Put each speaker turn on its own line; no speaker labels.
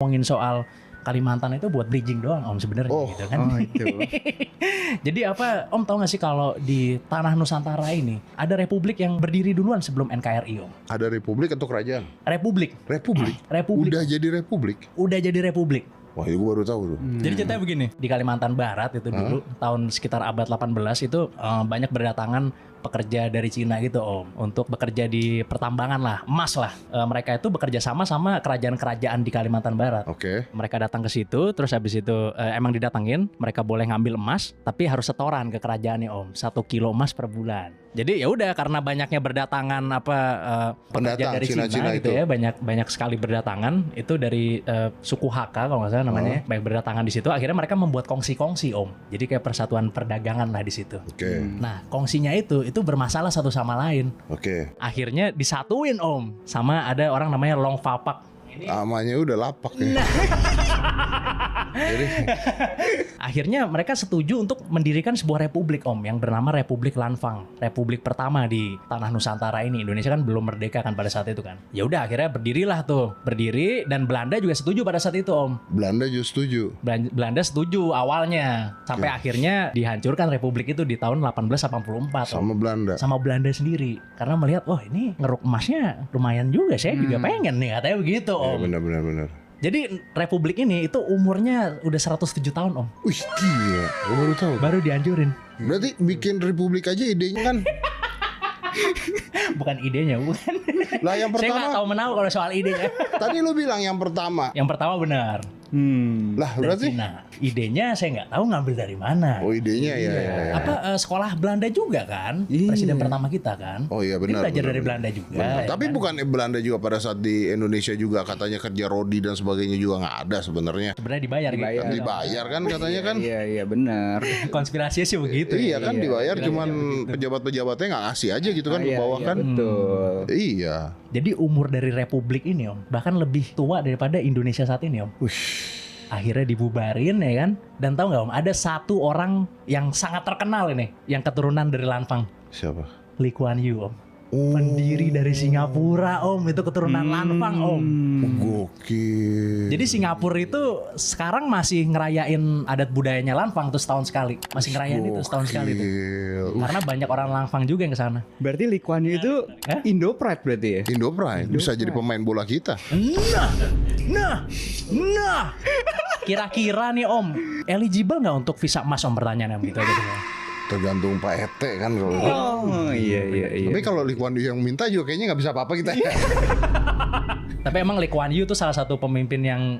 ngomongin soal Kalimantan itu buat bridging doang Om sebenarnya gitu kan.
Oh itu.
Jadi apa Om tahu nggak sih kalau di tanah Nusantara ini ada republik yang berdiri duluan sebelum NKRI Om?
Ada republik atau kerajaan?
Republik.
Republik.
Republik.
Udah jadi republik.
Udah jadi republik.
Wah, itu gue baru tahu tuh.
Jadi ceritanya begini, di Kalimantan Barat itu dulu tahun sekitar abad 18 itu banyak berdatangan pekerja dari Cina gitu Om untuk bekerja di pertambangan lah, emas lah. Mereka itu bekerja sama kerajaan-kerajaan di Kalimantan Barat.
Oke.
Mereka datang ke situ, terus habis itu emang didatengin, mereka boleh ngambil emas, tapi harus setoran ke kerajaannya Om, 1 kilo emas per bulan. Jadi ya udah karena banyaknya berdatangan pekerja
Pendatang
dari Cina gitu
itu.
ya, banyak sekali berdatangan itu dari suku Hakka kalau nggak salah namanya, banyak berdatangan di situ. Akhirnya mereka membuat kongsi-kongsi Om, jadi kayak persatuan perdagangan lah di situ.
Oke.
Nah kongsinya itu bermasalah satu sama lain.
Oke.
Akhirnya disatuin Om, sama ada orang namanya Long Fapak.
Namanya udah lapak ya. Jadi
Akhirnya mereka setuju untuk mendirikan sebuah republik Om yang bernama Republik Lanfang. Republik pertama di tanah Nusantara ini. Indonesia kan belum merdeka kan pada saat itu kan. Ya udah akhirnya berdiri dan Belanda juga setuju pada saat itu Om.
Belanda juga setuju.
Belanda setuju awalnya sampai akhirnya dihancurkan republik itu di tahun 1884 Om.
Sama Belanda.
Sama Belanda sendiri karena melihat wah ini ngeruk emasnya lumayan juga, saya juga pengen nih katanya begitu
Ya,
Om.
benar.
Jadi republik ini itu umurnya udah 107 tahun Om.
Wih, gila. Gue baru tahu.
Baru dihancurin.
Berarti bikin republik aja idenya kan.
Bukan idenya, bukan.
Lah yang
Saya nggak
pertama.
tahu menahu kalau soal idenya.
Tadi lu bilang yang pertama.
Yang pertama benar.
Lah
Dari
berarti.
Cina. Idenya saya nggak tahu ngambil dari mana.
Oh, idenya ya.
Apa sekolah Belanda juga kan?
Iya.
Presiden pertama kita kan?
Oh iya,
Dia
benar,
belajar
benar,
dari
benar.
Belanda juga.
Benar.
ya
Tapi
kan?
bukan Belanda juga pada saat di Indonesia juga katanya kerja rodi dan sebagainya juga nggak ada sebenarnya.
Sebenarnya dibayar.
Dibayar.
Gitu.
Dibayar kan katanya kan.
Iya benar.
Konspirasinya sih begitu.
Iya
ya.
kan dibayar,
Kira-kira
cuman
begitu.
pejabat-pejabatnya nggak ngasih aja gitu kan ke bawah kan.
Betul.
Iya.
Jadi umur dari republik ini Om bahkan lebih tua daripada Indonesia saat ini Om.
Wih.
Akhirnya dibubarin ya kan. Dan tahu nggak Om, ada satu orang yang sangat terkenal ini, yang keturunan dari Lanfang,
Siapa?
Lee Kuan Yew Om.
Oh,
Pendiri dari Singapura Om, itu keturunan Lanfang Om.
gokil.
Jadi Singapura itu sekarang masih ngerayain adat budayanya Lanfang tuh setahun sekali. Masih ngerayain itu setahun sekali tuh.
Gokil.
Karena banyak orang Lanfang juga yang kesana.
Berarti Lee Kuan Yew itu
Hah?
Indo Pride berarti ya?
Indo Pride bisa jadi pemain bola kita.
Nah. Kira-kira nih Om, eligible nggak untuk visa emas Om pertanyaannya gitu aja dulu.
Tergantung Pak Ete kan kalau.
Oh iya.
Tapi kalau Lee Kuan Yew yang minta juga kayaknya nggak bisa apa-apa kita ya.
Tapi emang Lee Kuan Yew tuh salah satu pemimpin yang